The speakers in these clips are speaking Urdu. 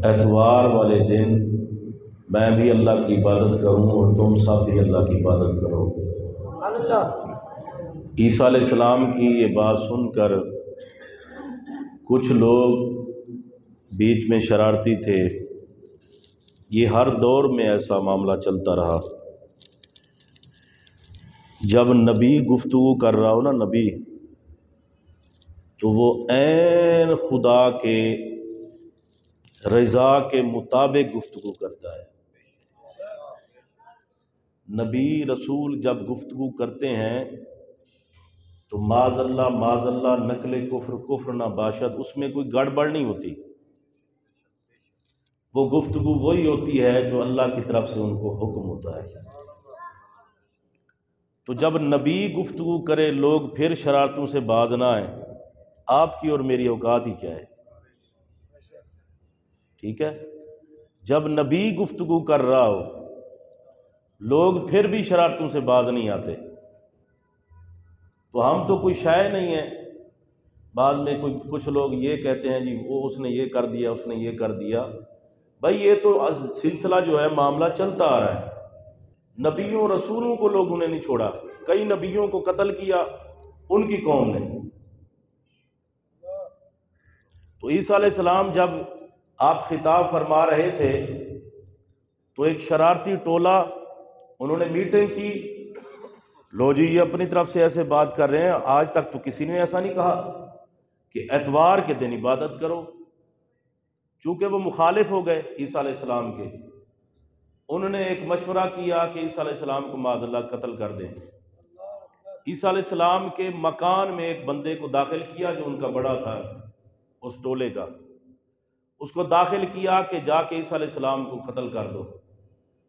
اتوار والے دن میں بھی اللہ کی عبادت کروں اور تم سب بھی اللہ کی عبادت کرو۔ عیسیٰ علیہ السلام کی یہ بات سن کر کچھ لوگ بیچ میں شرارتی تھے۔ یہ ہر دور میں ایسا معاملہ چلتا رہا۔ جب نبی گفتگو کر رہا ہو نا نبی، تو وہ عین خدا کے رضا کے مطابق گفتگو کرتا ہے۔ نبی رسول جب گفتگو کرتے ہیں تو معاذ اللہ نقل کفر نہ باشد، اس میں کوئی گڑبڑ نہیں ہوتی۔ وہ گفتگو وہی ہوتی ہے جو اللہ کی طرف سے ان کو حکم ہوتا ہے۔ تو جب نبی گفتگو کرے لوگ پھر شرارتوں سے باز نہ آئیں، آپ کی اور میری اوقات ہی کیا ہے؟ ٹھیک ہے، جب نبی گفتگو کر رہا ہو لوگ پھر بھی شرارتوں سے باز نہیں آتے، تو ہم تو کوئی شے نہیں ہیں۔ بعد میں کچھ لوگ یہ کہتے ہیں جی وہ اس نے یہ کر دیا، اس نے یہ کر دیا۔ بھائی یہ تو سلسلہ جو ہے معاملہ چلتا آ رہا ہے۔ نبیوں رسولوں کو لوگوں نے نہیں چھوڑا، کئی نبیوں کو قتل کیا ان کی قوم نے۔ تو عیسیٰ علیہ السلام جب آپ خطاب فرما رہے تھے تو ایک شرارتی ٹولہ انہوں نے میٹنگ کی، لو جی یہ اپنی طرف سے ایسے بات کر رہے ہیں، آج تک تو کسی نے ایسا نہیں کہا کہ اتوار کے دن عبادت کرو۔ چونکہ وہ مخالف ہو گئے عیسیٰ علیہ السلام کے، انہوں نے ایک مشورہ کیا کہ عیسیٰ علیہ السلام کو معاذ اللہ قتل کر دیں۔ عیسیٰ علیہ السلام کے مکان میں ایک بندے کو داخل کیا جو ان کا بڑا تھا، اس ٹولے کا، اس کو داخل کیا کہ جا کے عیسیٰ علیہ السلام کو قتل کر دو۔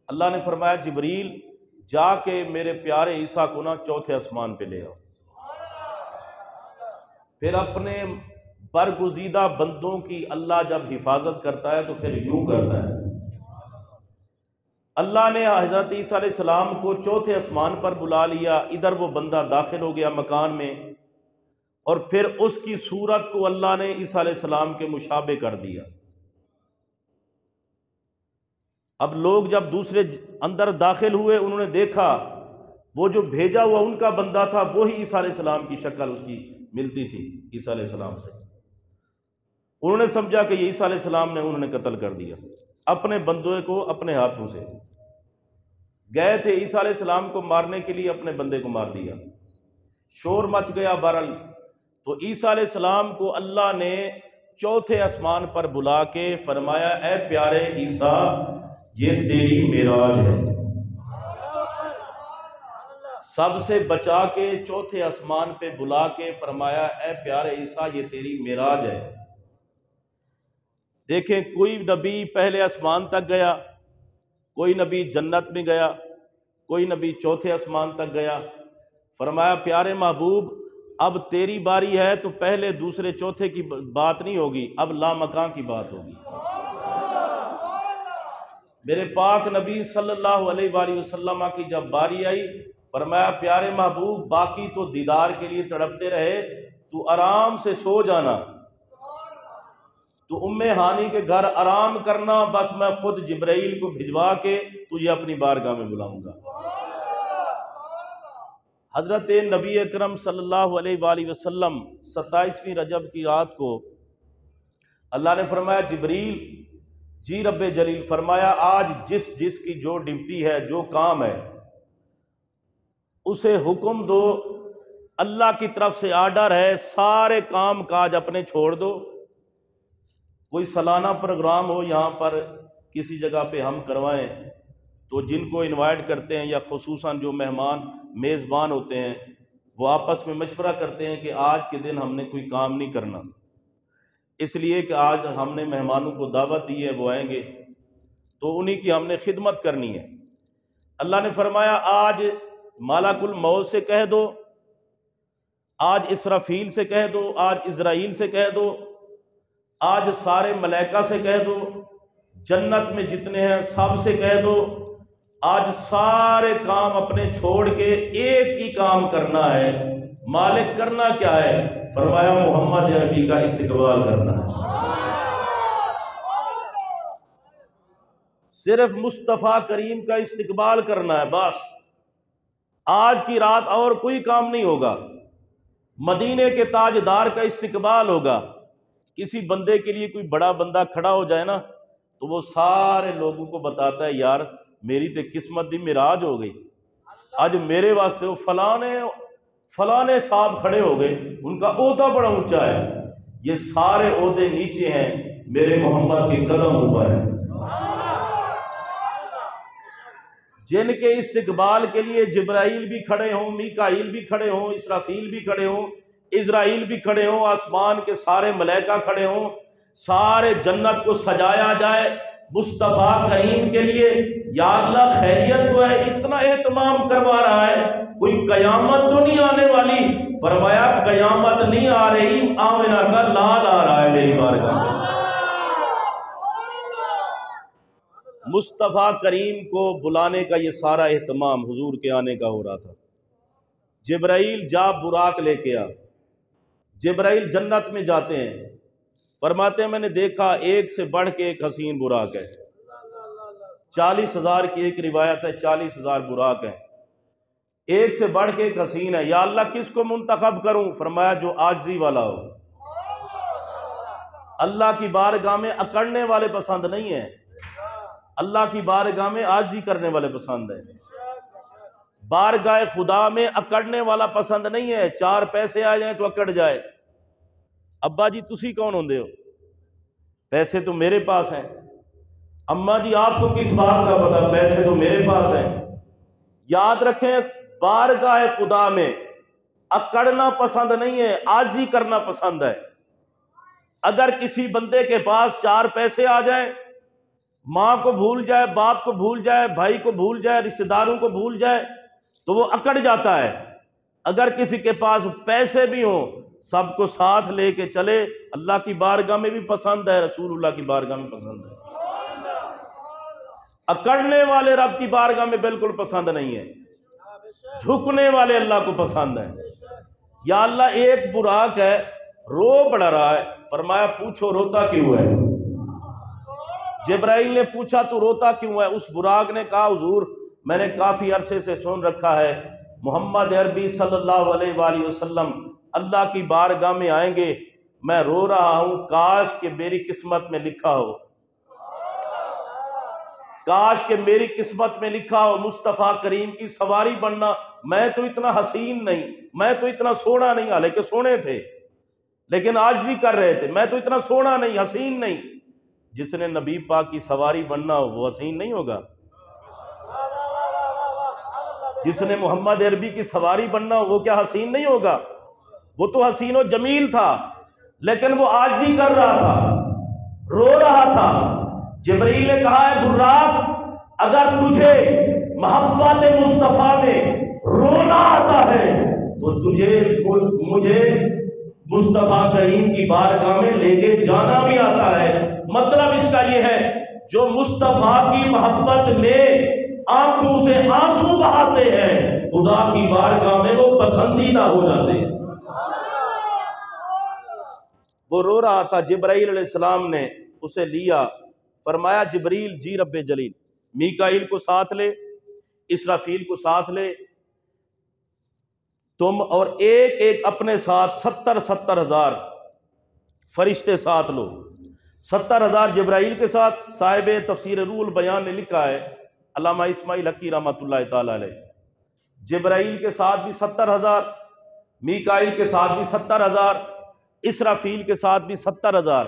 اللہ نے فرمایا جبریل جا کے میرے پیارے عیسیٰ کو نا چوتھے آسمان پہ لے آؤ۔ پھر اپنے برگزیدہ بندوں کی اللہ جب حفاظت کرتا ہے تو پھر یوں کرتا ہے۔ اللہ نے حضرت عیسیٰ علیہ السلام کو چوتھے آسمان پر بلا لیا، ادھر وہ بندہ داخل ہو گیا مکان میں، اور پھر اس کی صورت کو اللہ نے عیسیٰ علیہ السلام کے مشابہ کر دیا۔ اب لوگ جب دوسرے اندر داخل ہوئے، انہوں نے دیکھا وہ جو بھیجا ہوا ان کا بندہ تھا وہی عیسیٰ علیہ السلام کی شکل اس کی ملتی تھی عیسیٰ علیہ السلام سے۔ انہوں نے سمجھا کہ یہ عیسیٰ علیہ السلام نے انہوں نے قتل کر دیا، اپنے بندے کو اپنے ہاتھوں سے گئے تھے عیسیٰ علیہ السلام کو مارنے کے لیے، اپنے بندے کو مار دیا، شور مچ گیا بہرحال۔ تو عیسیٰ علیہ السلام کو اللہ نے چوتھے آسمان پر بلا کے فرمایا اے پیارے عیسیٰ یہ تیری معراج ہے۔ سب سے بچا کے چوتھے آسمان پہ بلا کے فرمایا اے پیارے عیسیٰ یہ تیری معراج ہے۔ دیکھیں کوئی نبی پہلے آسمان تک گیا، کوئی نبی جنت میں گیا، کوئی نبی چوتھے آسمان تک گیا۔ فرمایا پیارے محبوب اب تیری باری ہے تو پہلے دوسرے چوتھے کی بات نہیں ہوگی، اب لامکاں کی بات ہوگی۔ میرے پاک نبی صلی اللہ علیہ وآلہ وسلم کی جب باری آئی فرمایا پیارے محبوب باقی تو دیدار کے لیے تڑپتے رہے، تو آرام سے سو جانا، تو ام ہانی کے گھر آرام کرنا، بس میں خود جبرائیل کو بھجوا کے تجھے اپنی بارگاہ میں بلاؤں گا۔ حضرت نبی اکرم صلی اللہ علیہ وآلہ وسلم 27ویں رجب کی رات کو اللہ نے فرمایا جبریل جی رب جلیل، فرمایا آج جس کی جو ڈیوٹی ہے، جو کام ہے، اسے حکم دو، اللہ کی طرف سے آرڈر ہے سارے کام کاج اپنے چھوڑ دو۔ کوئی سالانہ پروگرام ہو یہاں پر کسی جگہ پہ ہم کروائیں تو جن کو انوائٹ کرتے ہیں یا خصوصاً جو مہمان میزبان ہوتے ہیں وہ آپس میں مشورہ کرتے ہیں کہ آج کے دن ہم نے کوئی کام نہیں کرنا، اس لیے کہ آج ہم نے مہمانوں کو دعوت دی ہے، وہ آئیں گے تو انہی کی ہم نے خدمت کرنی ہے۔ اللہ نے فرمایا آج ملک الموت سے کہہ دو، آج اسرافیل سے کہہ دو، آج اسرائیل سے کہہ دو، آج سارے ملائکہ سے کہہ دو، جنت میں جتنے ہیں سب سے کہہ دو، آج سارے کام اپنے چھوڑ کے ایک ہی کام کرنا ہے۔ مالک کرنا کیا ہے؟ فرمایا محمد عربی کا استقبال کرنا ہے۔ صرف مصطفیٰ کریم کا استقبال کرنا ہے بس. آج کی رات اور کوئی کام نہیں ہوگا. مدینے کے تاجدار کا استقبال ہوگا. کسی بندے کے لیے کوئی بڑا بندہ کھڑا ہو جائے نا تو وہ سارے لوگوں کو بتاتا ہے یار میری تے قسمت دی معراج ہو گئی, آج میرے واسطے وہ فلانے صاحب کھڑے ہو گئے, ان کا عہدہ بڑا اونچا ہے. یہ سارے عہدے نیچے ہیں, میرے محمد کے قدم اوپر ہیں. جن کے استقبال کے لیے جبرائیل بھی کھڑے ہوں, میکائیل بھی کھڑے ہوں, اسرافیل بھی کھڑے ہوں, اسرائیل بھی کھڑے ہوں, آسمان کے سارے ملائکہ کھڑے ہوں, سارے جنت کو سجایا جائے مصطفیٰ کریم کے لیے. یا اللہ خیریت تو ہے, اتنا اہتمام کروا رہا ہے, کوئی قیامت تو نہیں آنے والی. فرمایا قیامت نہیں آ رہی, آمنہ کا لال آ رہا ہے میری بارگاہ میں. مصطفیٰ کریم کو بلانے کا یہ سارا اہتمام حضور کے آنے کا ہو رہا تھا. جبرائیل جا براق لے کے آ. جبرائیل جنت میں جاتے ہیں, فرماتے ہیں میں نے دیکھا ایک سے بڑھ کے ایک حسین براق ہے. 40,000 کی ایک روایت ہے, 40,000 براق ہیں, ایک سے بڑھ کے ایک حسین ہے. یا اللہ کس کو منتخب کروں؟ فرمایا جو عاجزی والا ہو. اللہ کی بارگاہ میں اکڑنے والے پسند نہیں ہیں, اللہ کی بارگاہ میں عاجزی کرنے والے پسند ہیں. بارگاہ خدا میں اکڑنے والا پسند نہیں ہے. 4 پیسے آ جائیں تو اکڑ جائے. ابا جی تسی کون ہوندے ہو؟ پیسے تو میرے پاس ہیں. اماں جی آپ کو کس بات کا پتہ؟ پیسے تو میرے پاس ہیں. یاد رکھیں بارگاہ خدا میں اکڑنا پسند نہیں ہے, عاجزی کرنا پسند ہے. اگر کسی بندے کے پاس 4 پیسے آ جائیں, ماں کو بھول جائے, باپ کو بھول جائے, بھائی کو بھول جائے, رشتہ داروں کو بھول جائے تو وہ اکڑ جاتا ہے. اگر کسی کے پاس پیسے بھی ہوں, سب کو ساتھ لے کے چلے, اللہ کی بارگاہ میں بھی پسند ہے, رسول اللہ کی بارگاہ میں پسند ہے. اکڑنے والے رب کی بارگاہ میں بالکل پسند نہیں ہے, جھکنے والے اللہ کو پسند ہے. یا اللہ ایک براق ہے رو پڑا رہا ہے, فرمایا پوچھو روتا کیوں ہے. جبرائیل نے پوچھا تو روتا کیوں ہے؟ اس براق نے کہا حضور میں نے کافی عرصے سے سن رکھا ہے محمد عربی صلی اللہ علیہ وآلہ وسلم اللہ کی بارگاہ میں آئیں گے, میں رو رہا ہوں کاش کہ میری قسمت میں لکھا ہو, کاش کہ میری قسمت میں لکھا ہو مصطفیٰ کریم کی سواری بننا. میں تو اتنا حسین نہیں, میں تو اتنا سونا نہیں, حالانکہ سونے تھے لیکن عاجزی کر رہے تھے. میں تو اتنا سونا نہیں, حسین نہیں. جس نے نبی پاک کی سواری بننا ہو وہ حسین نہیں ہوگا. جس نے محمد عربی کی سواری بننا ہو وہ کیا حسین نہیں ہوگا؟ وہ تو حسین و جمیل تھا, لیکن وہ عاجزی کر رہا تھا, رو رہا تھا. جبرائیل نے کہا ہے براق اگر تجھے محبت مصطفیٰ میں رونا آتا ہے تو مجھے مصطفیٰ کریم کی بارگاہ میں لے کے جانا بھی آتا ہے. مطلب اس کا یہ ہے جو مصطفیٰ کی محبت میں آنکھوں سے آنسو بہاتے ہیں خدا کی بارگاہ میں وہ پسندیدہ ہو جاتے ہیں. وہ رو رہا تھا, جبرائیل علیہ السلام نے اسے لیا, فرمایا جبریل جی رب جلیل, میکائیل کو ساتھ لے, اسرافیل کو ساتھ لے, تم اور ایک ایک اپنے ساتھ 70,000 فرشتے ساتھ لو. 70,000 جبرائیل کے ساتھ. صاحب تفسیر روح البیان نے لکھا ہے علامہ اسماعیل حقی رحمۃ اللہ تعالی علیہ, جبرائیل کے ساتھ بھی 70,000, میکائیل کے ساتھ بھی 70,000, اسرافیل کے ساتھ بھی 70,000.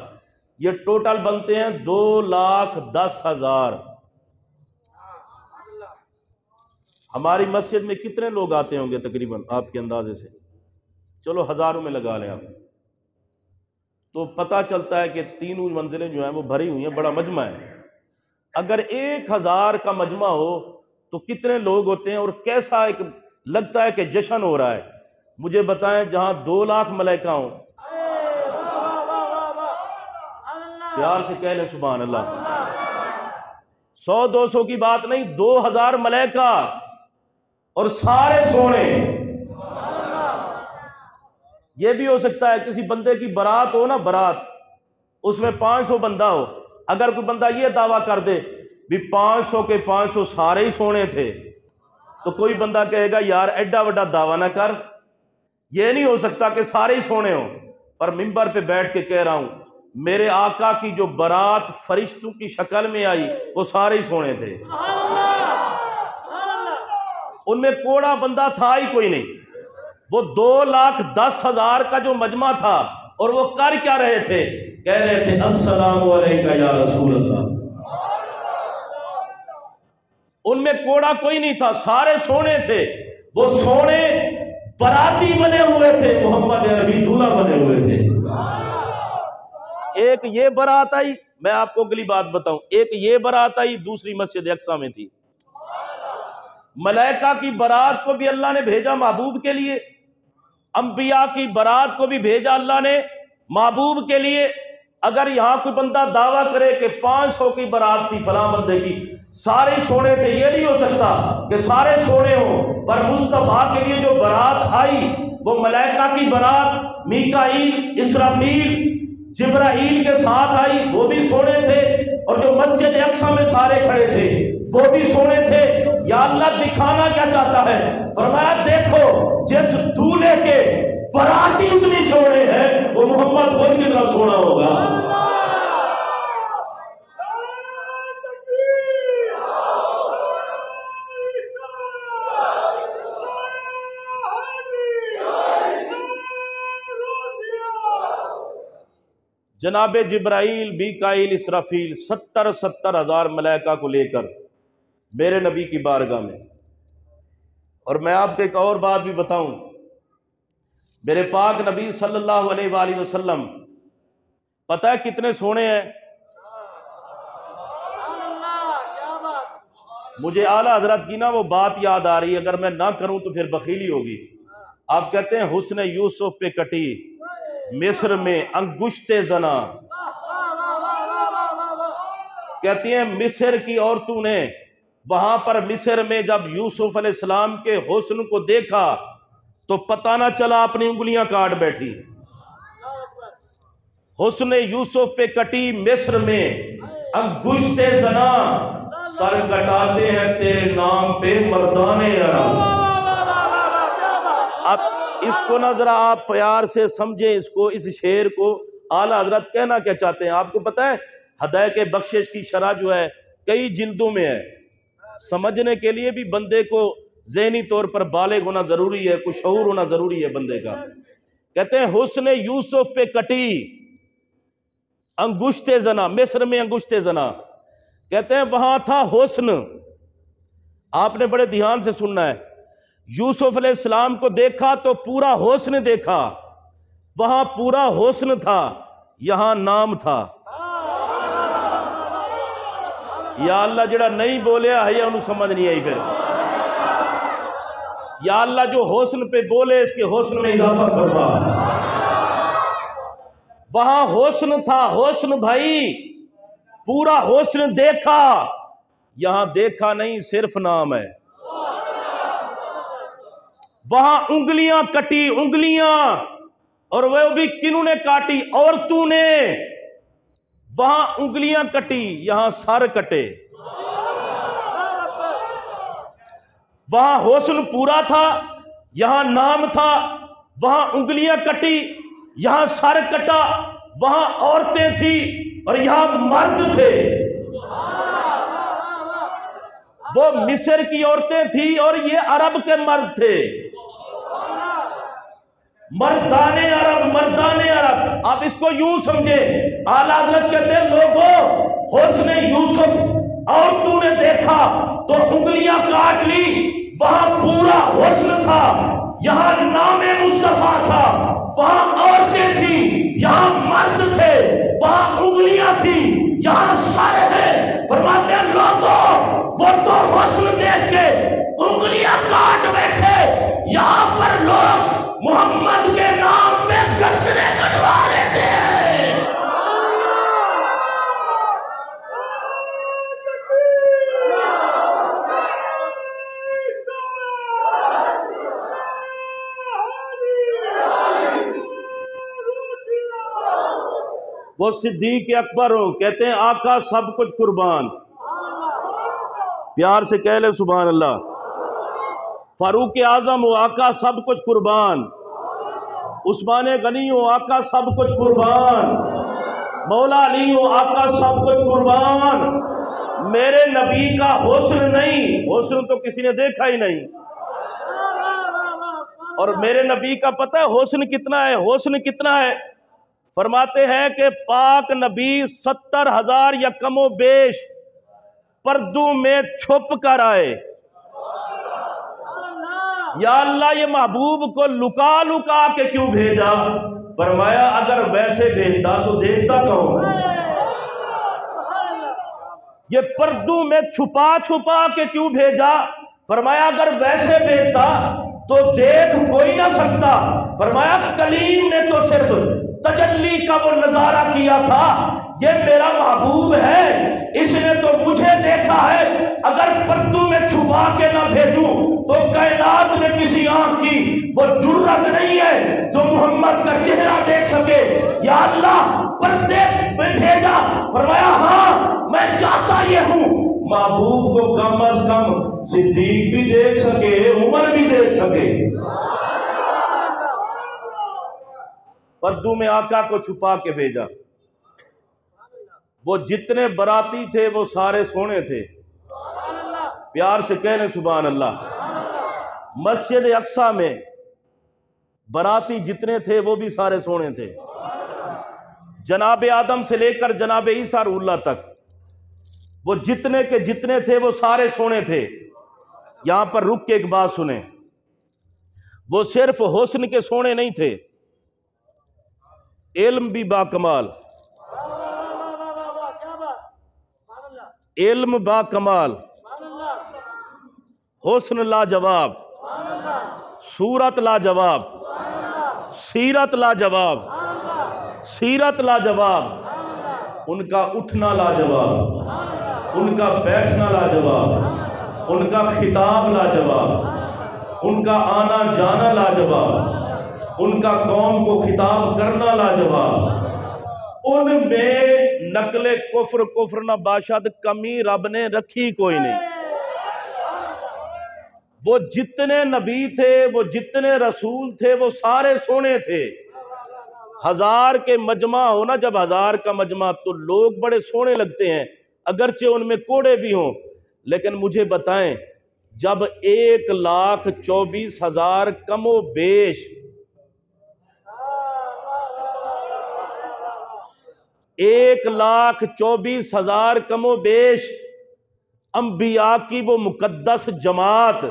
یہ ٹوٹل بنتے ہیں 2,10,000. ہماری مسجد میں کتنے لوگ آتے ہوں گے تقریباً آپ کے اندازے سے؟ چلو ہزاروں میں لگا لیں آپ, تو پتہ چلتا ہے کہ تینوں منزلیں جو ہیں وہ بھری ہوئی ہیں, بڑا مجمع ہے. اگر 1,000 کا مجمع ہو تو کتنے لوگ ہوتے ہیں اور کیسا ایک لگتا ہے کہ جشن ہو رہا ہے. مجھے بتائیں جہاں 2,00,000 ملائکہ ہوں, پیار سے کہہ لیں سبحان اللہ. 100-200 کی بات نہیں, 2,000 ملائکہ اور سارے سونے. یہ بھی ہو سکتا ہے کسی بندے کی برات ہو نا, برات, اس میں 500 بندہ ہو, اگر کوئی بندہ یہ دعویٰ کر دے بھی 500 کے 500 سارے ہی سونے تھے، تو کوئی بندہ کہے گا یار ایڈا وڈا دعویٰ نہ کر، یہ نہیں ہو سکتا کہ سارے ہی سونے ہوں۔ پر ممبر پہ بیٹھ کے کہہ رہا ہوں، میرے آقا کی جو برات فرشتوں کی شکل میں آئی وہ سارے ہی سونے تھے، ان میں کوڑا بندہ تھا ہی کوئی نہیں۔ وہ 2,10,000 کا جو مجمع تھا، اور وہ کر کیا رہے تھے؟ کہہ رہے تھے السلام علیکہ یا رسول اللہ۔ ان میں کوڑا کوئی نہیں تھا، سارے سونے تھے۔ وہ سونے براتی بنے ہوئے تھے، محمد عربی دولہا بنے ہوئے تھے۔ ایک یہ برات آئی، میں آپ کو اگلی بات بتاؤں، ایک یہ برات آئی، دوسری مسجد اقصی میں تھی۔ ملائکہ کی برات کو بھی اللہ نے بھیجا محبوب کے لیے، انبیاء کی برات کو بھی بھیجا اللہ نے محبوب کے لیے۔ اگر یہاں کوئی بندہ دعویٰ کرے کہ 500 کی برات تھی فلاں بندے کی، سارے سونے تھے، یہ نہیں ہو سکتا کہ سارے سونے ہوں۔ پر مصطفیٰ کے لیے جو برات آئی وہ ملائکہ کی برات، میکائیل، اسرافیل، جبرائیل کے ساتھ آئی، وہ بھی سونے تھے۔ اور جو مسجد اقصی میں سارے کھڑے تھے وہ بھی سونے تھے۔ یا اللہ دکھانا کیا چاہتا ہے؟ فرمایا دیکھو جس دولہے کے براتی اتنی سونے ہیں، وہ محمد خود کی طرح سونا ہوگا۔ جناب جبرائیل، میکائیل، اسرافیل 70,000 ملائکہ کو لے کر میرے نبی کی بارگاہ میں۔ اور میں آپ کو ایک اور بات بھی بتاؤں، میرے پاک نبی صلی اللہ علیہ وآلہ وسلم پتہ ہے کتنے سونے ہیں؟ مجھے اعلیٰ حضرت کی نا وہ بات یاد آ رہی ہے، اگر میں نہ کروں تو پھر بخیلی ہوگی۔ آپ کہتے ہیں حسن یوسف پہ کٹی مصر میں انگشت زنا، کہتی ہیں مصر کی عورتوں نے وہاں پر مصر میں جب یوسف علیہ السلام کے حسن کو دیکھا تو پتہ نہ چلا اپنی انگلیاں کاٹ بیٹھی۔ حسن یوسف پہ کٹی مصر میں انگشت زنا، سر کٹاتے ہیں تیرے نام پہ مردان عرب۔ اب اس کو نہ ذرا آپ پیار سے سمجھیں، اس کو، اس شعر کو اعلیٰ حضرت کہنا کیا چاہتے ہیں۔ آپ کو پتہ ہے ہدایت بخشش کی شرح جو ہے کئی جلدوں میں ہے، سمجھنے کے لیے بھی بندے کو ذہنی طور پر بالغ ہونا ضروری ہے، کچھ شعور ہونا ضروری ہے بندے کا۔ کہتے ہیں حسن یوسف پہ کٹی انگشت زنا، مصر میں انگشت زنا، کہتے ہیں وہاں تھا حسن۔ آپ نے بڑے دھیان سے سننا ہے، یوسف علیہ السلام کو دیکھا تو پورا حسن دیکھا، وہاں پورا حسن تھا، یہاں نام تھا۔ یا اللہ جڑا نہیں بولیا ہے یا انہوں سمجھ نہیں آئی پھر۔ یا اللہ جو حسن پہ بولے اس کے حسن میں اضافہ فرما۔ وہاں حسن تھا، حسن بھائی پورا حسن دیکھا، یہاں دیکھا نہیں صرف نام ہے۔ وہاں انگلیاں کٹی، انگلیاں، اور وہ بھی کنوں نے کاٹی؟ عورتوں نے۔ وہاں انگلیاں کٹی، یہاں سر کٹے۔ وہاں حسن پورا تھا، یہاں نام تھا۔ وہاں انگلیاں کٹی، یہاں سر کٹا۔ وہاں عورتیں تھیں اور یہاں مرد تھے۔ وہ مصر کی عورتیں تھیں اور یہ عرب کے مرد تھے۔ مردان عرب، مردان عرب۔ آپ اس کو یوں سمجھیں، اعلیٰ حضرت کہتے ہیں لوگوں حسن یوسف عورتوں نے دیکھا تو انگلیاں کاٹ لی، وہاں پورا حسن تھا، یہاں نام مصطفیٰ تھا۔ وہاں عورتیں تھیں، یہاں مرد تھے۔ وہاں انگلیاں تھیں، یہاں سر ہے۔ فرماتے ہیں لوگوں وہ تو حسن دیکھ کے انگلیاں کاٹ بیٹھے، یہاں پر لوگ محمد کے نام پہ گردنے کٹوا لیتے ہیں۔ وہ صدیق اکبر ہو، کہتے ہیں آقا سب کچھ قربان، پیار سے کہہ لے سبحان اللہ۔ فاروق اعظم ہو آقا سب کچھ قربان، عثمان غنی ہو آقا سب کچھ قربان، مولا علی ہو آقا سب کچھ قربان، میرے نبی کا حسن نہیں، حسن تو کسی نے دیکھا ہی نہیں، اور میرے نبی کا پتہ ہے حسن کتنا ہے، حسن کتنا ہے؟ فرماتے ہیں کہ پاک نبی 70,000 یا کم و بیش پردوں میں چھپ کر آئے، یا اللہ یہ محبوب کو لکا لکا کے کیوں بھیجا؟ فرمایا اگر ویسے بھیجتا تو دیکھتا کون؟ یہ پردوں میں چھپا چھپا کے کیوں بھیجا؟ فرمایا اگر ویسے بھیجتا تو دیکھ کوئی نہ سکتا۔ فرمایا کلیم نے تو صرف تجلی کا وہ نظارہ کیا تھا، یہ میرا محبوب ہے اس نے تو مجھے دیکھا ہے، اگر پردوں میں چھپا کے نہ بھیجوں تو کائنات میں کسی آنکھ کی وہ جرت نہیں ہے جو محمد کا چہرہ دیکھ سکے۔ یا اللہ پردے میں بھیجا، فرمایا ہاں میں چاہتا یہ ہوں محبوب کو کم از کم صدیق بھی دیکھ سکے، عمر بھی دیکھ سکے۔ پردوں میں آقا کو چھپا کے بھیجا۔ وہ جتنے براتی تھے وہ سارے سونے تھے، پیار سے کہنے سبحان اللہ۔ مسجد اقصی میں براتی جتنے تھے وہ بھی سارے سونے تھے، جناب آدم سے لے کر جناب عیسیٰ روح اللہ تک وہ جتنے کے جتنے تھے وہ سارے سونے تھے۔ یہاں پر رک کے ایک بات سنیں، وہ صرف حسن کے سونے نہیں تھے، علم بھی با کمال، علم با کمال، حسن لاجواب، صورت لاجواب، سیرت لاجواب، سیرت لاجواب، ان کا اٹھنا لاجواب، ان کا بیٹھنا لاجواب، ان کا خطاب لاجواب، ان کا آنا جانا لاجواب، ان کا قوم کو خطاب کرنا لاجواب، ان میں نقل کفر نہ باشد کمی رب نے رکھی کوئی نہیں۔ وہ جتنے نبی تھے، وہ جتنے رسول تھے، وہ سارے سونے تھے۔ 1000 کے مجمع ہونا، جب 1000 کا مجمع تو لوگ بڑے سونے لگتے ہیں، اگرچہ ان میں کوڑے بھی ہوں، لیکن مجھے بتائیں جب 1,24,000 کم و بیش 1,24,000 کم و بیش انبیاء کی وہ مقدس جماعت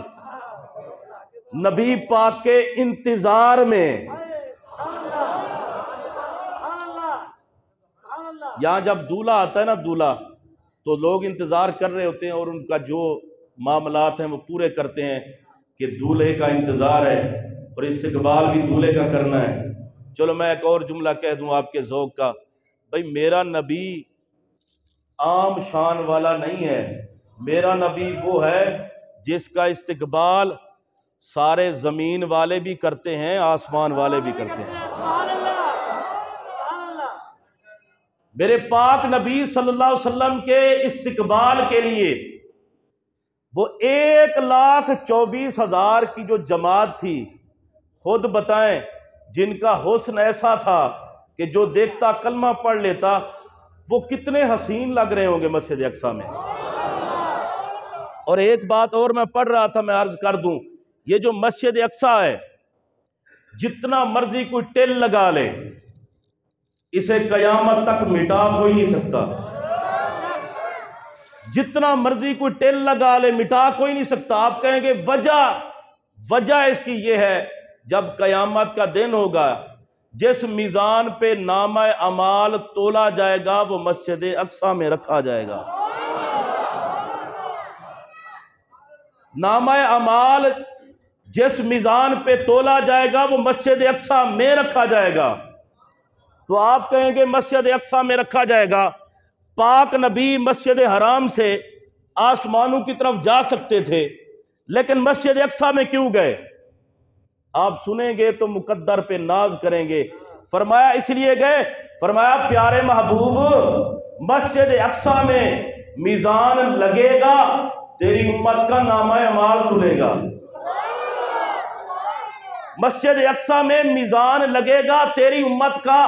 نبی پاک کے انتظار میں، یہاں جب دولہا آتا ہے نا، دولہا تو لوگ انتظار کر رہے ہوتے ہیں اور ان کا جو معاملات ہیں وہ پورے کرتے ہیں کہ دولہے کا انتظار ہے اور استقبال بھی دولہے کا کرنا ہے۔ چلو میں ایک اور جملہ کہہ دوں آپ کے ذوق کا، بھئی میرا نبی عام شان والا نہیں ہے، میرا نبی وہ ہے جس کا استقبال سارے زمین والے بھی کرتے ہیں، آسمان والے بھی کرتے ہیں۔ میرے پاک نبی صلی اللہ علیہ وسلم کے استقبال کے لیے وہ 1,24,000 کی جو جماعت تھی، خود بتائیں جن کا حسن ایسا تھا کہ جو دیکھتا کلمہ پڑھ لیتا، وہ کتنے حسین لگ رہے ہوں گے مسجد اقصی میں۔ اور ایک بات اور میں پڑھ رہا تھا، میں عرض کر دوں، یہ جو مسجد اقصی ہے جتنا مرضی کوئی ٹل لگا لے اسے قیامت تک مٹا کوئی نہیں سکتا، جتنا مرضی کوئی ٹل لگا لے مٹا کوئی نہیں سکتا۔ آپ کہیں گے وجہ اس کی یہ ہے، جب قیامت کا دن ہوگا جس میزان پہ نامہ اعمال تولا جائے گا وہ مسجد اقصی میں رکھا جائے گا۔ نامہ اعمال جس میزان پہ تولا جائے گا وہ مسجد اقصی میں رکھا جائے گا۔ تو آپ کہیں گے مسجد اقصی میں رکھا جائے گا، پاک نبی مسجد حرام سے آسمانوں کی طرف جا سکتے تھے، لیکن مسجد اقصی میں کیوں گئے؟ آپ سنیں گے تو مقدر پہ ناز کریں گے۔ فرمایا اس لیے گئے، فرمایا پیارے محبوب مسجد اقصی میں میزان لگے گا تیری امت کا نامہ اعمال تلے گا۔ مسجد اقصی میں میزان لگے گا، تیری امت کا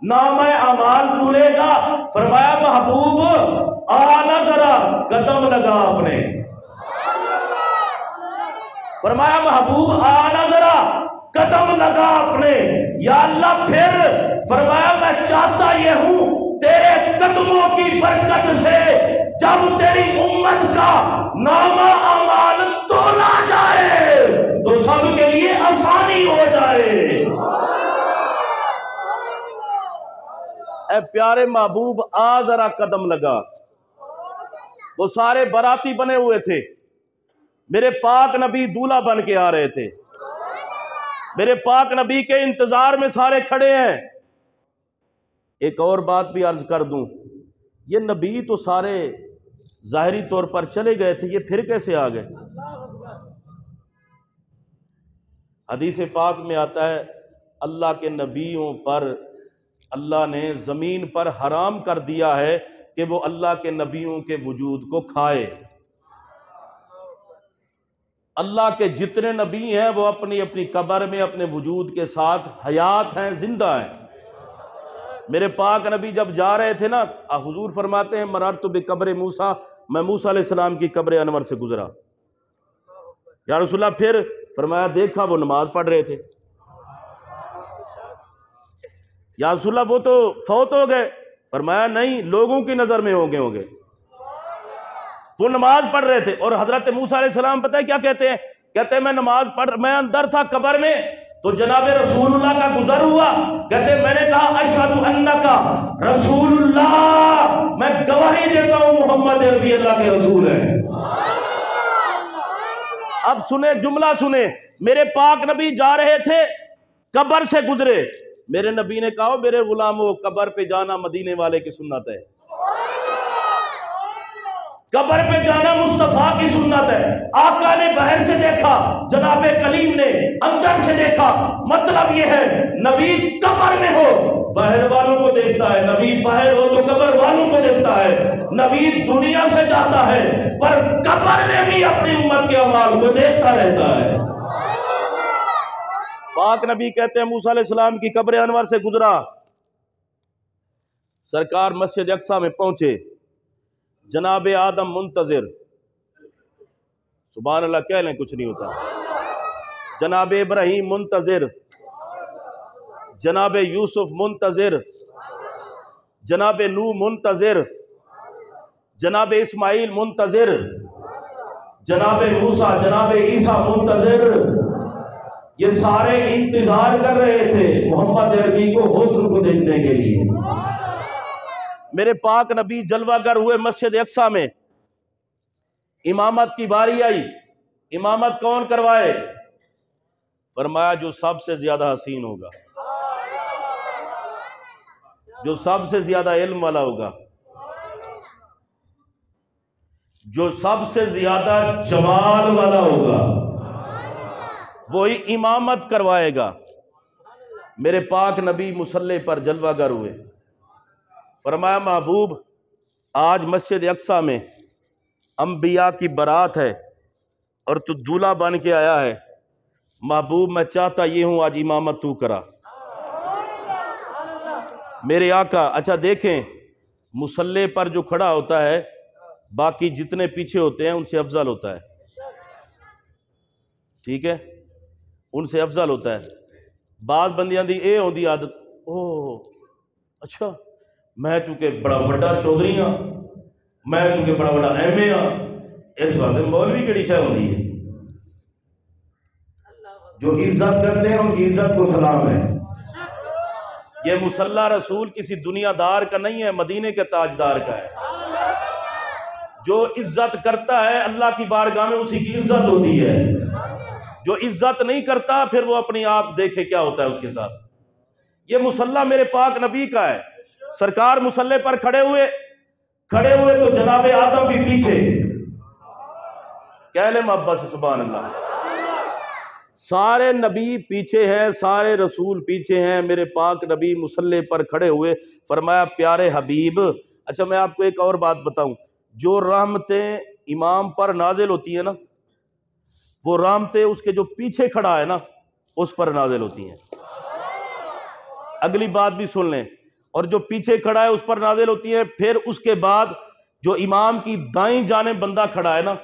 نامہ اعمال تلے گا۔ فرمایا محبوب آنا ذرا قدم لگا اپنے، فرمایا محبوب آنا ذرا قدم لگا اپنے۔ یا اللہ پھر فرمایا میں چاہتا یہ ہوں تیرے قدموں کی برکت سے جب تیری امت کا نامہ اعمال تولا جائے تو سب کے لیے آسانی ہو جائے۔ اے پیارے محبوب آ ذرا قدم لگا۔ وہ سارے باراتی بنے ہوئے تھے، میرے پاک نبی دولہا بن کے آ رہے تھے، میرے پاک نبی کے انتظار میں سارے کھڑے ہیں۔ ایک اور بات بھی عرض کر دوں، یہ نبی تو سارے ظاہری طور پر چلے گئے تھے، یہ پھر کیسے آ گئے؟ حدیث پاک میں آتا ہے اللہ کے نبیوں پر اللہ نے زمین پر حرام کر دیا ہے کہ وہ اللہ کے نبیوں کے وجود کو کھائے۔ اللہ کے جتنے نبی ہیں وہ اپنی اپنی قبر میں اپنے وجود کے ساتھ حیات ہیں، زندہ ہیں۔ میرے پاک نبی جب جا رہے تھے نا، حضور فرماتے ہیں مررت بقبر موسیٰ، میں موسیٰ علیہ السلام کی قبر انور سے گزرا۔ یا رسول اللہ پھر فرمایا دیکھا وہ نماز پڑھ رہے تھے۔ یا رسول اللہ وہ تو فوت ہو گئے، فرمایا نہیں لوگوں کی نظر میں ہوں گے وہ نماز پڑھ رہے تھے۔ اور حضرت موسیٰ علیہ السلام پتہ ہے کیا کہتے ہیں؟ کہتے ہیں میں اندر تھا قبر میں تو جناب رسول اللہ کا گزر ہوا، کہتے ہیں میں نے کہا اشہد انک رسول اللہ، میں گواہی دیتا ہوں محمد عربی اللہ کے رسول ہیں۔ اب سنیں جملہ سنیں، میرے پاک نبی جا رہے تھے، قبر سے گزرے، میرے نبی نے کہا میرے غلاموں قبر پہ جانا مدینے والے کی سنت ہے، قبر پہ جانا مصطفیٰ کی سنت ہے۔ آقا نے باہر سے دیکھا، جناب کلیم نے اندر سے دیکھا، مطلب یہ ہے نبی قبر میں ہو باہر والوں کو دیکھتا ہے، نبی باہر ہو تو قبر والوں کو دیکھتا ہے۔ نبی دنیا سے جاتا ہے پر قبر میں بھی اپنی امت کے اعمال کو دیکھتا رہتا ہے۔ پاک نبی کہتے ہیں موسیٰ علیہ السلام کی قبر انور سے گزرا، سرکار مسجد اقصی میں پہنچے، جناب آدم منتظر، سبحان اللہ کہہ لیں کچھ نہیں ہوتا، جناب ابراہیم منتظر، جناب یوسف منتظر، جناب نوح منتظر، جناب اسماعیل منتظر، جناب موسیٰ جناب عیسیٰ منتظر، یہ سارے انتظار کر رہے تھے محمد عربی کو حسن کو دیکھنے کے لیے۔ میرے پاک نبی جلوہ گر ہوئے مسجد اقصی میں، امامت کی باری آئی، امامت کون کروائے؟ فرمایا جو سب سے زیادہ حسین ہوگا، جو سب سے زیادہ علم والا ہوگا، جو سب سے زیادہ جمال والا ہوگا وہی امامت کروائے گا۔ میرے پاک نبی مصلی پر جلوہ گر ہوئے، فرمایا محبوب آج مسجد اقصی میں انبیاء کی برات ہے اور تو دولہا بن کے آیا ہے، محبوب میں چاہتا یہ ہوں آج امامت تو کرا۔ میرے آقا اچھا دیکھیں مصلی پر جو کھڑا ہوتا ہے باقی جتنے پیچھے ہوتے ہیں ان سے افضل ہوتا ہے، ٹھیک ہے، ان سے افضل ہوتا ہے۔ بعض بندیاں دی اے ہوندی عادت، اچھا میں چونکہ بڑا بڑا چودھری ہاں، میں چونکہ بڑا بڑا ایم اے ہاں، اس واسطے مولوی کیڑی شے ہوندی ہے؟ جو عزت کرتے ہیں ان کی عزت کو سلام ہے۔ یہ مصلی رسول کسی دنیا دار کا نہیں ہے، مدینے کے تاجدار کا ہے۔ جو عزت کرتا ہے اللہ کی بارگاہ میں اسی کی عزت ہوتی ہے، جو عزت نہیں کرتا پھر وہ اپنی آپ دیکھے کیا ہوتا ہے اس کے ساتھ۔ یہ مصلی میرے پاک نبی کا ہے، سرکار مصلی پر کھڑے ہوئے تو جناب آدم بھی پیچھے، کہہ لیں محبت سے سبحان اللہ، سارے نبی پیچھے ہیں، سارے رسول پیچھے ہیں، میرے پاک نبی مصلی پر کھڑے ہوئے، فرمایا پیارے حبیب، اچھا میں آپ کو ایک اور بات بتاؤں، جو رحمتیں امام پر نازل ہوتی ہے نا، وہ رحمتیں اس کے جو پیچھے کھڑا ہے نا اس پر نازل ہوتی ہیں۔ اگلی بات بھی سن لیں، اور جو پیچھے کھڑا ہے اس پر نازل ہوتی ہے، پھر اس کے بعد جو امام کی دائیں جانب بندہ کھڑا ہے نا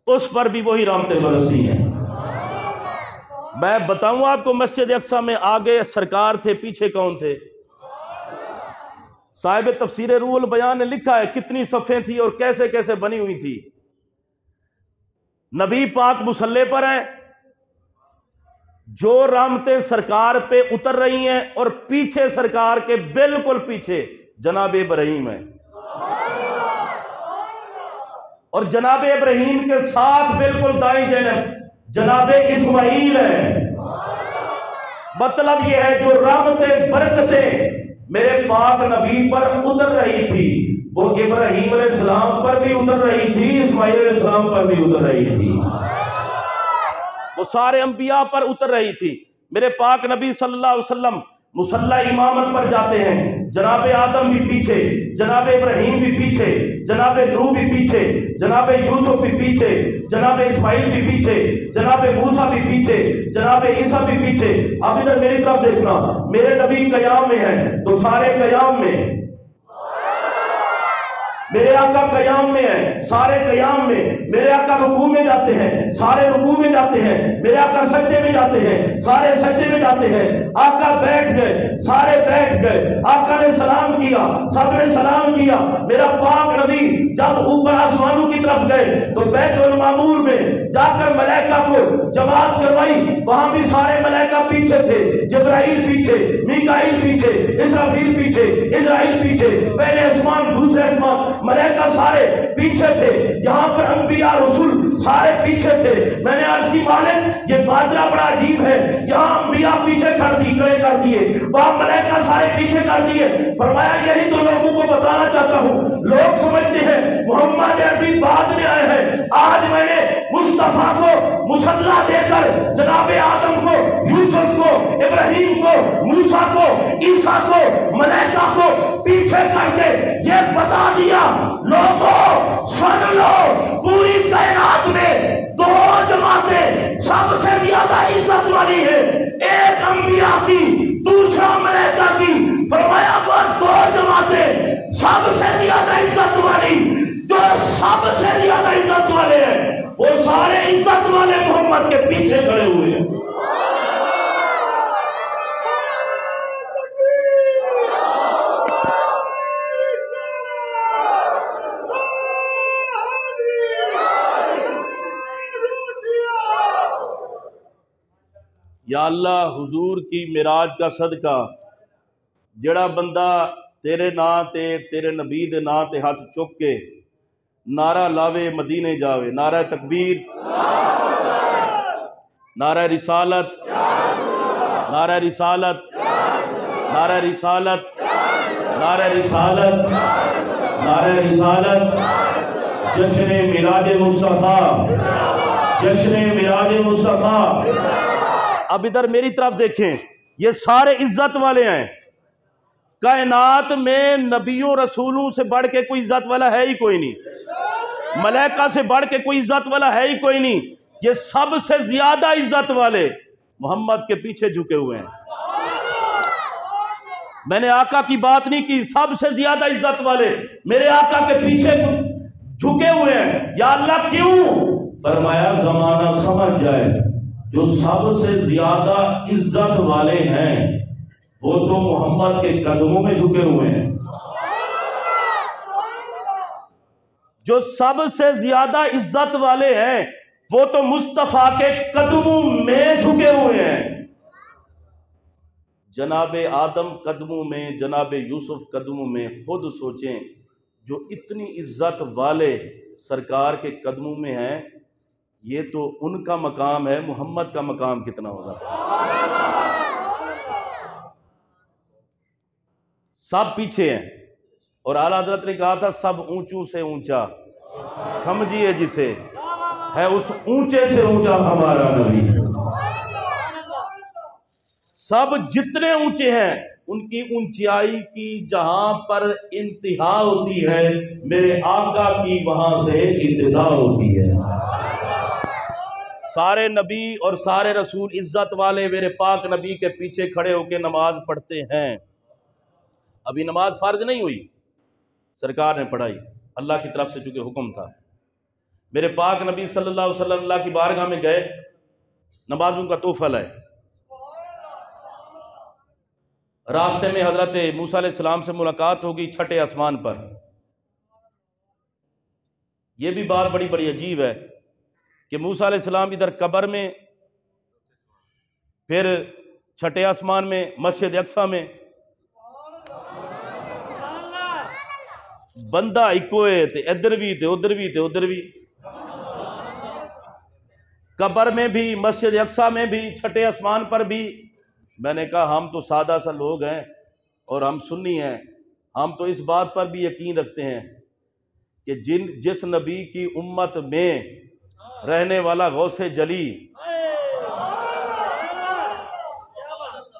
اس پر بھی وہی رحمتیں برستی ہیں۔ میں بتاؤں آپ کو، مسجد اقصی میں آگے سرکار تھے، پیچھے کون تھے؟ صاحب تفسیر روح البیان نے لکھا ہے کتنی صفیں تھی اور کیسے کیسے بنی ہوئی تھی۔ نبی پاک مصلی پر ہیں، جو رحمتیں سرکار پہ اتر رہی ہیں، اور پیچھے سرکار کے بالکل پیچھے جناب ابراہیم ہے، اور جناب ابراہیم کے ساتھ بالکل دائیں جانب جناب اسماعیل ہے۔ مطلب یہ ہے جو رحمتیں برکتیں میرے پاک نبی پر اتر رہی تھی وہ ابراہیم علیہ السلام پر بھی اتر رہی تھی، اسماعیل علیہ السلام پر بھی اتر رہی تھی، وہ سارے انبیاء پر اتر رہی تھی۔ میرے پاک نبی صلی اللہ علیہ وسلم مصلی امامت پر جاتے ہیں، جناب آدم بھی پیچھے، جناب ابراہیم بھی پیچھے، جناب نوح بھی پیچھے، جناب یوسف بھی پیچھے، جناب اسماعیل بھی پیچھے، جناب موسیٰ بھی پیچھے، جناب عیسیٰ بھی پیچھے۔ اب ادھر میری طرف دیکھنا، میرے نبی قیام میں ہیں تو سارے قیام میں، میرے آقا قیام میں ہیں سارے قیام میں، میرے آقا رکوع میں جاتے ہیں سارے رکوع میں جاتے ہیں، میرے آقا سجدے میں جاتے ہیں سارے سجدے میں جاتے ہیں، آقا بیٹھ گئے سارے بیٹھ گئے، آقا نے سلام کیا سب نے سلام کیا۔ میرا پاک نبی جب اوپر آسمانوں کی طرف گئے تو بیت المعمور میں جا کر ملائکہ کو جماعت کروائی، وہاں بھی سارے ملائکہ پیچھے تھے، جبرائیل پیچھے، میکائیل پیچھے، اسرافیل پیچھے، اسرائیل پیچھے، پہلے آسمان دوسرے آسمان، ملائکہ سارے پیچھے تھے۔ یہاں پر انبیاء رسول سارے پیچھے تھے۔ میں نے عرض کی مالک یہ ماجرا بڑا عجیب ہے، یہاں انبیاء پیچھے کر دیے، وہاں ملائکہ سارے پیچھے کر دیے۔ فرمایا یہی تو لوگوں کو بتانا چاہتا ہوں، لوگ سمجھتے ہیں محمد عربی بعد میں آئے ہیں، آج میں نے مصطفیٰ کو مصلی دے کر جناب آدم کو، یوسف کو، ابراہیم کو، موسیٰ کو، عیسیٰ کو، ملائکہ کو پیچھے کر کے یہ بتا دیا لوگوں سن لو، پوری کائنات میں دو جماعتیں سب سے زیادہ عزت والی ہے، ایک انبیاء کی دوسرا ملائکہ کی۔ فرمایا وہ دو جماعتیں سب سے زیادہ عزت والی، جو سب سے زیادہ عزت والے ہیں وہ سارے عزت والے محمد کے پیچھے کھڑے ہوئے ہیں۔ یا اللہ حضور کی معراج کا صدقہ جڑا بندہ تیرے ناں تے تیرے نبی دے ناں تے ہاتھ چک کے نعرہ لاوے مدینے جاوے، نعرہ تکبیر، نعرہ رسالت، نعرہ رسالت، نعرہ رسالت، نعرہ رسالت، نعرہ رسالت، جشن معراج مصطفیٰ، جشن معراج مصطفیٰ۔ اب ادھر میری طرف دیکھیں، یہ سارے عزت والے ہیں، کائنات میں نبیوں رسولوں سے بڑھ کے کوئی عزت والا ہے ہی کوئی نہیں، ملائکہ سے بڑھ کے کوئی عزت والا ہے ہی کوئی نہیں، یہ سب سے زیادہ عزت والے محمد کے پیچھے جھکے ہوئے ہیں۔ میں نے آقا کی بات نہیں کی، سب سے زیادہ عزت والے میرے آقا کے پیچھے جھکے ہوئے ہیں۔ یا اللہ کیوں؟ فرمایا زمانہ سمجھ جائے جو سب سے زیادہ عزت والے ہیں وہ تو محمد کے قدموں میں جھکے ہوئے ہیں، جو سب سے زیادہ عزت والے ہیں وہ تو مصطفیٰ کے قدموں میں جھکے ہوئے ہیں۔ جناب آدم قدموں میں، جناب یوسف قدموں میں، خود سوچیں جو اتنی عزت والے سرکار کے قدموں میں ہیں، یہ تو ان کا مقام ہے، محمد کا مقام کتنا ہوگا؟ سب پیچھے ہیں، اور اعلیٰ حضرت نے کہا تھا سب اونچوں سے اونچا سمجھیے جسے، ہے اس اونچے سے اونچا ہمارا نبی۔ سب جتنے اونچے ہیں ان کی اونچائی کی جہاں پر انتہا ہوتی ہے میرے آقا کی وہاں سے ابتدا ہوتی ہے۔ سارے نبی اور سارے رسول عزت والے میرے پاک نبی کے پیچھے کھڑے ہو کے نماز پڑھتے ہیں۔ ابھی نماز فرض نہیں ہوئی، سرکار نے پڑھائی، اللہ کی طرف سے چونکہ حکم تھا۔ میرے پاک نبی صلی اللہ علیہ وسلم اللہ کی بارگاہ میں گئے، نمازوں کا توفل ہے۔ راستے میں حضرت موسیٰ علیہ السلام سے ملاقات ہوگی چھٹے آسمان پر۔ یہ بھی بات بڑی بڑی عجیب ہے کہ موسیٰ علیہ السلام ادھر قبر میں، پھر چھٹے آسمان میں مسجد اقصیٰ میں، بندہ اکوئے تے ادھر بھی تے ادھر بھی تے ادھر بھی، قبر میں بھی، مسجد اقصیٰ میں بھی، چھٹے آسمان پر بھی۔ میں نے کہا ہم تو سادہ سا لوگ ہیں اور ہم سنی ہیں، ہم تو اس بات پر بھی یقین رکھتے ہیں کہ جس نبی کی امت میں رہنے والا غوث جلی،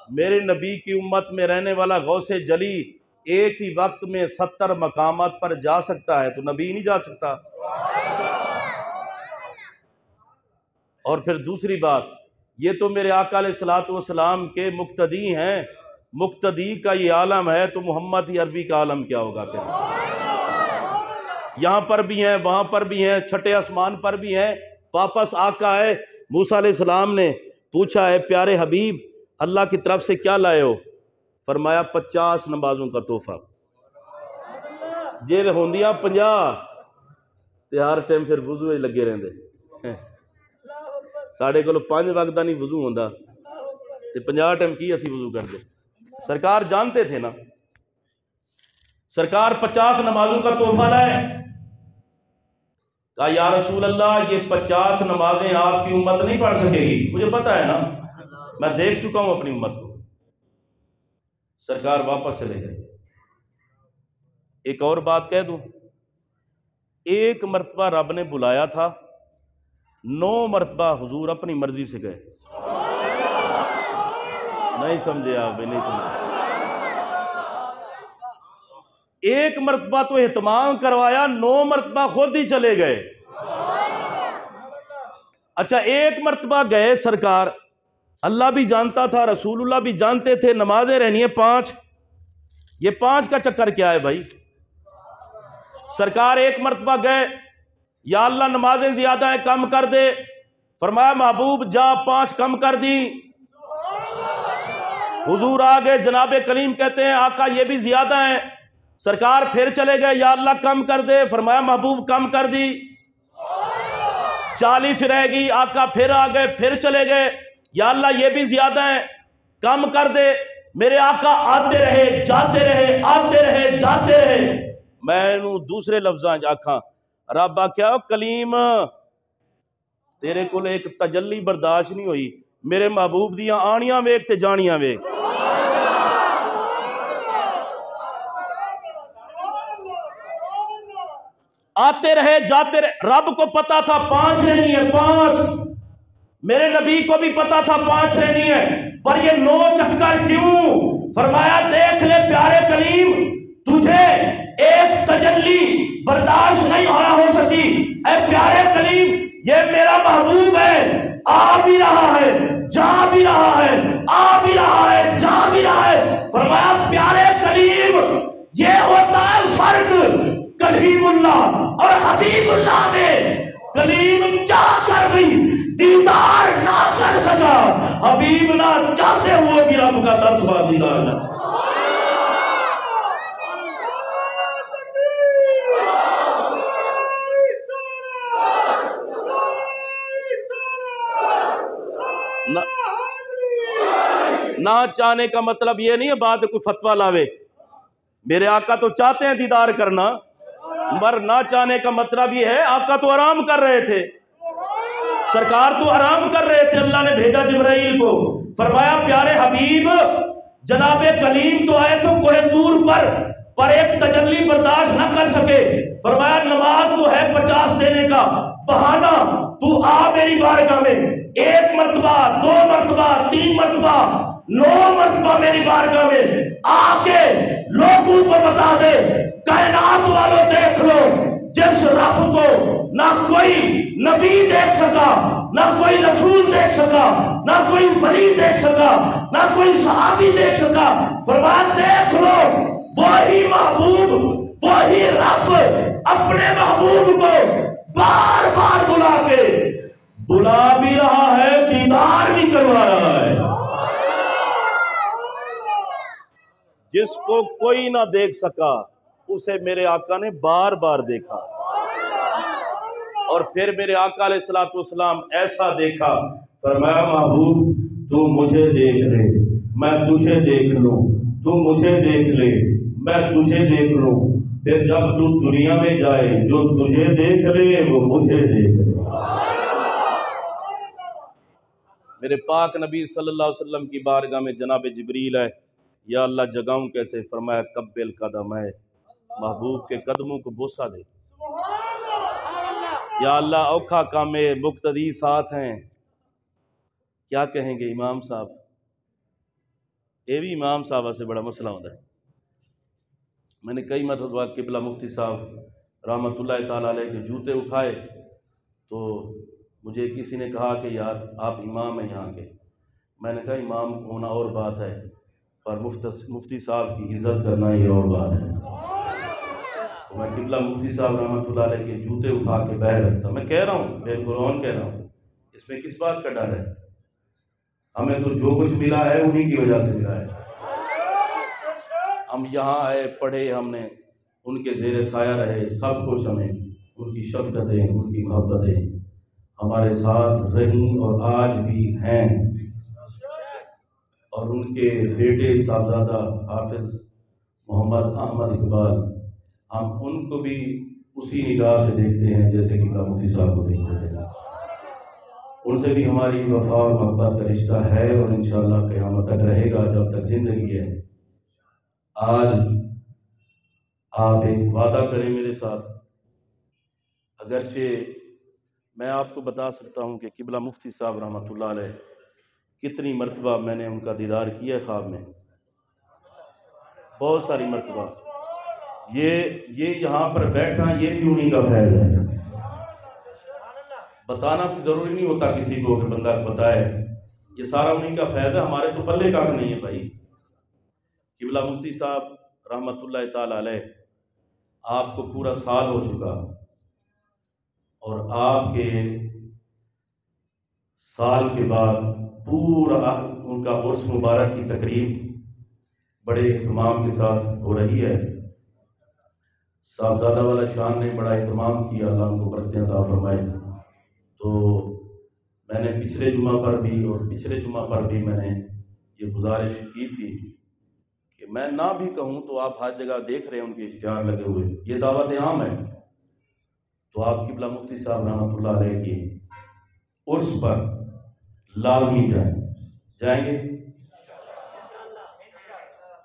میرے نبی کی امت میں رہنے والا غوث جلی ایک ہی وقت میں 70 مقامات پر جا سکتا ہے تو نبی نہیں جا سکتا؟ اور پھر دوسری بات، یہ تو میرے آقا علیہ الصلوۃ والسلام کے مقتدی ہیں، مقتدی کا یہ عالم ہے تو محمد عربی کا عالم کیا ہوگا پھر؟ یہاں پر بھی ہیں، وہاں پر بھی ہیں، چھٹے آسمان پر بھی ہیں۔ واپس آقا ہے، موسیٰ علیہ السلام نے پوچھا ہے پیارے حبیب اللہ کی طرف سے کیا لائے ہو؟ فرمایا 50 نمازوں کا تحفہ۔ جیل ہوندیاں 50 تے ہر ٹائم پھر وضو لگے رہندے، ساڑھے کو 5 وقت دا نہیں وضو ہوندا تے 50 ٹائم کی اسی وضو کر دے۔ سرکار جانتے تھے نا، سرکار 50 نمازوں کا تحفہ لائے۔ کہا یا رسول اللہ یہ 50 نمازیں آپ کی امت نہیں پڑھ سکے گی، مجھے پتا ہے نا، میں دیکھ چکا ہوں اپنی امت کو۔ سرکار واپس چلے گئے۔ ایک اور بات کہہ دوں، ایک مرتبہ رب نے بلایا تھا، 9 مرتبہ حضور اپنی مرضی سے گئے۔ نہیں سمجھے آپ، نہیں سمجھے۔ ایک مرتبہ تو اہتمام کروایا، 9 مرتبہ خود ہی چلے گئے۔ اچھا ایک مرتبہ گئے سرکار، اللہ بھی جانتا تھا، رسول اللہ بھی جانتے تھے نمازیں رہنی ہیں 5۔ یہ 5 کا چکر کیا ہے بھائی؟ سرکار ایک مرتبہ گئے، یا اللہ نمازیں زیادہ ہیں کم کر دے، فرمایا محبوب جا 5 کم کر دی۔ حضور آگے، جناب کلیم کہتے ہیں آقا یہ بھی زیادہ ہیں۔ سرکار پھر چلے گئے، یا اللہ کم کر دے، فرمایا محبوب کم کر دی۔ 40 رہ گئی، آقا پھر آگئے، پھر چلے گئے، یا اللہ یہ بھی زیادہ ہیں کم کر دے۔ میرے آقا آتے رہے جاتے رہے، آتے رہے جاتے رہے۔ میں دوسرے لفظاں آکھاں، رب آکھیا کلیم تیرے کو ایک تجلی برداشت نہیں ہوئی، میرے محبوب دیاں آنیاں ویکھ تے جانیاں ویکھ۔ آتے رہے جاتے رہے، رب کو پتا تھا 5 رہنی ہے، 5۔ میرے نبی کو بھی پتا تھا 5 رہنی ہے، پر یہ 9 چکر کیوں؟ فرمایا دیکھ لے پیارے کلیم، تجھے ایک تجلی برداشت نہیں ہو سکی، اے پیارے کلیم یہ میرا محبوب ہے، آ بھی رہا ہے جا بھی رہا ہے، آ بھی رہا ہے جا بھی رہا ہے۔ فرمایا پیارے کلیم یہ ہوتا ہے فرق کلیم اللہ اور حبیب اللہ میں۔ کلیم چاہ کر بھی دیدار نہ کر سکا، حبیب نہ چاہتے ہوئے بھی رب کا 10 بار دیدار نہ۔ نہ چاہنے کا مطلب یہ نہیں ہے بات کوئی فتویٰ لاوے، میرے آقا تو چاہتے ہیں دیدار کرنا، مر نہ چاہنے کا مطلب یہ ہے آقا تو آرام کر رہے تھے، سرکار تو آرام کر رہے تھے، اللہ نے بھیجا جبرائیل کو، فرمایا پیارے حبیب جناب کلیم تو آئے تو کوہ طور پر ایک تجلی برداشت نہ کر سکے، فرمایا نماز تو ہے 50 دینے کا بہانہ، تو آ میری بارگاہ میں 1 مرتبہ 2 مرتبہ 3 مرتبہ 9 مرتبہ میری بارگاہ میں آ کے لوگوں کو بتا دے، کائنات والوں دیکھ لو، جس رب کو نہ کوئی نبی دیکھ سکا، نہ کوئی رسول دیکھ سکا، نہ کوئی ولی دیکھ سکا، نہ کوئی صحابی دیکھ سکا، فرمان دیکھ لو، وہی محبوب، وہی رب اپنے محبوب کو بار بار بلا بھی رہا ہے، دیدار بھی کروا رہا ہے۔ جس کو کوئی نہ دیکھ سکا اسے میرے آقا نے بار بار دیکھا، اور پھر میرے آقا علیہ الصلوۃ والسلام ایسا دیکھا، فرمایا محبوب تو مجھے دیکھ لے میں تجھے دیکھ لوں، تو مجھے دیکھ لے میں تجھے دیکھ لوں، پھر جب تو دنیا میں جائے جو تجھے دیکھ لے وہ مجھے دیکھ لے۔ میرے پاک نبی صلی اللہ علیہ وسلم کی بارگاہ میں جناب جبریل ہے، یا اللہ جگاؤں کیسے؟ فرمایا قبل قدم ہے، محبوب کے قدموں کو بوسہ دے۔ یا اللہ اوکھا کامے مقتدی ساتھ ہیں، کیا کہیں گے امام صاحب؟ یہ بھی امام صاحب سے بڑا مسئلہ ہوتا ہے۔ میں نے کئی مرتبہ قبلہ مفتی صاحب رحمۃ اللہ تعالیٰ علیہ کے جوتے اٹھائے تو مجھے کسی نے کہا کہ یار آپ امام ہیں یہاں کے۔ میں نے کہا امام ہونا اور بات ہے، پر مفتی صاحب کی عزت کرنا یہ اور بات ہے۔ تو میں قبلہ مفتی صاحب رحمۃ اللہ علیہ کے جوتے اٹھا کے بہ رکھتا۔ میں کہہ رہا ہوں، بے قرآن کہہ رہا ہوں، اس میں کس بات کا ڈر ہے؟ ہمیں تو جو کچھ ملا ہے انہی کی وجہ سے ملا ہے۔ ہم یہاں آئے، پڑھے، ہم نے ان کے زیر سایہ رہے، سب کچھ ہمیں ان کی شفقتیں، ان کی محبتیں ہمارے ساتھ رہیں اور آج بھی ہیں، اور ان کے بیٹے صاحبزادہ حافظ محمد احمد اقبال، ہم ان کو بھی اسی نگاہ سے دیکھتے ہیں جیسے کہ مفتی صاحب کو دیکھتے ہیں۔ ان سے بھی ہماری وفا اور محبت کا رشتہ ہے، اور انشاءاللہ قیامت تک رہے گا جب تک زندگی ہے۔ آج آپ ایک وعدہ کریں میرے ساتھ، اگرچہ میں آپ کو بتا سکتا ہوں کہ قبلہ مفتی صاحب رحمۃ اللہ علیہ کتنی مرتبہ میں نے ان کا دیدار کیا ہے خواب میں، بہت ساری مرتبہ۔ یہ یہاں پر بیٹھنا یہ بھی انہی کا فیض ہے۔ بتانا تو ضروری نہیں ہوتا کسی کو کہ بندہ بتائے، یہ سارا انہی کا فیض ہے، ہمارے تو پلے کاغ نہیں ہے بھائی۔ قبلہ مفتی صاحب رحمۃ اللہ تعالی علیہ، آپ کو پورا سال ہو چکا، اور آپ کے سال کے بعد پورا ان کا عرس مبارک کی تقریب بڑے اہتمام کے ساتھ ہو رہی ہے۔ صاحبزادہ والا شان نے بڑا اہتمام کیا، اللہ ان کو برکتیں عطا فرمائے۔ تو میں نے پچھلے جمعہ پر بھی اور پچھلے جمعہ پر بھی میں نے یہ گزارش کی تھی کہ میں نہ بھی کہوں تو آپ ہر جگہ دیکھ رہے ہیں ان کے اشتہار لگے ہوئے، یہ دعوت عام ہے، تو آپ قبلہ مفتی صاحب رحمۃ اللہ علیہ کی عرس پر لازمی جائیں گے؟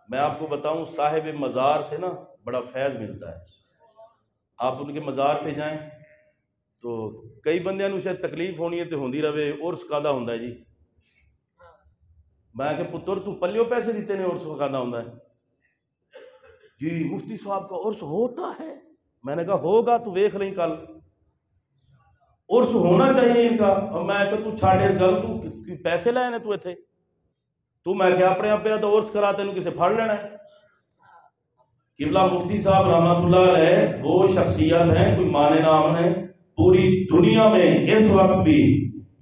میں آپ کو بتاؤں، صاحب مزار سے نا بڑا فیض ملتا ہے۔ آپ ان کے مزار پہ جائیں تو کئی بندیاں نوں شاید تکلیف ہونی ہے تو ہوندی رہے، عرس کادا ہوندا ہے جی؟ میں کہ پتر تو پلیوں پیسے دیتے نے عرس کادا ہوندا ہے؟ جی مفتی صاحب کا عرس ہوتا ہے۔ میں نے کہا ہوگا تو ویکھ لیں کل، عرس ہونا چاہیے ان کا۔ اور میں کہ تو چھاڑ اس گل، تو پیسے لائے نے تو ایتھے، تو میں کہ اپنے آپ تو عرس کرا تینوں کسے پھڑ لینا ہے۔ قبلہ مفتی صاحب رحمۃ اللہ علیہ وہ شخصیت ہیں، کوئی مانے نام ہے، پوری دنیا میں اس وقت بھی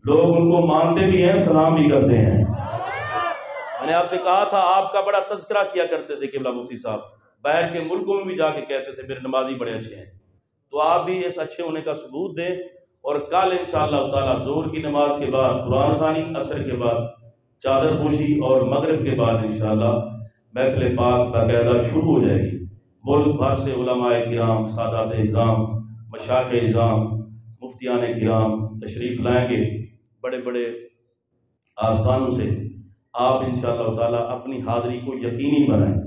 لوگ ان کو مانتے بھی ہیں، سلام بھی کرتے ہیں۔ میں نے آپ سے کہا تھا آپ کا بڑا تذکرہ کیا کرتے تھے قبلہ مفتی صاحب، باہر کے ملکوں میں بھی جا کے کہتے تھے میرے نمازی بڑے اچھے ہیں۔ تو آپ بھی اس اچھے ہونے کا ثبوت دیں، اور کل انشاءاللہ تعالی ظہر کی نماز کے بعد قرآن خوانی، عصر کے بعد چادر پوشی، اور مغرب کے بعد انشاءاللہ محفل پاک باقاعدہ شروع ہو جائے گی۔ ملک بھر سے علماء کرام، سادات اعظام، مشائخ اعظام، مفتیان کرام تشریف لائیں گے بڑے بڑے آستانوں سے۔ آپ انشاءاللہ تعالی اپنی حاضری کو یقینی بنائیں۔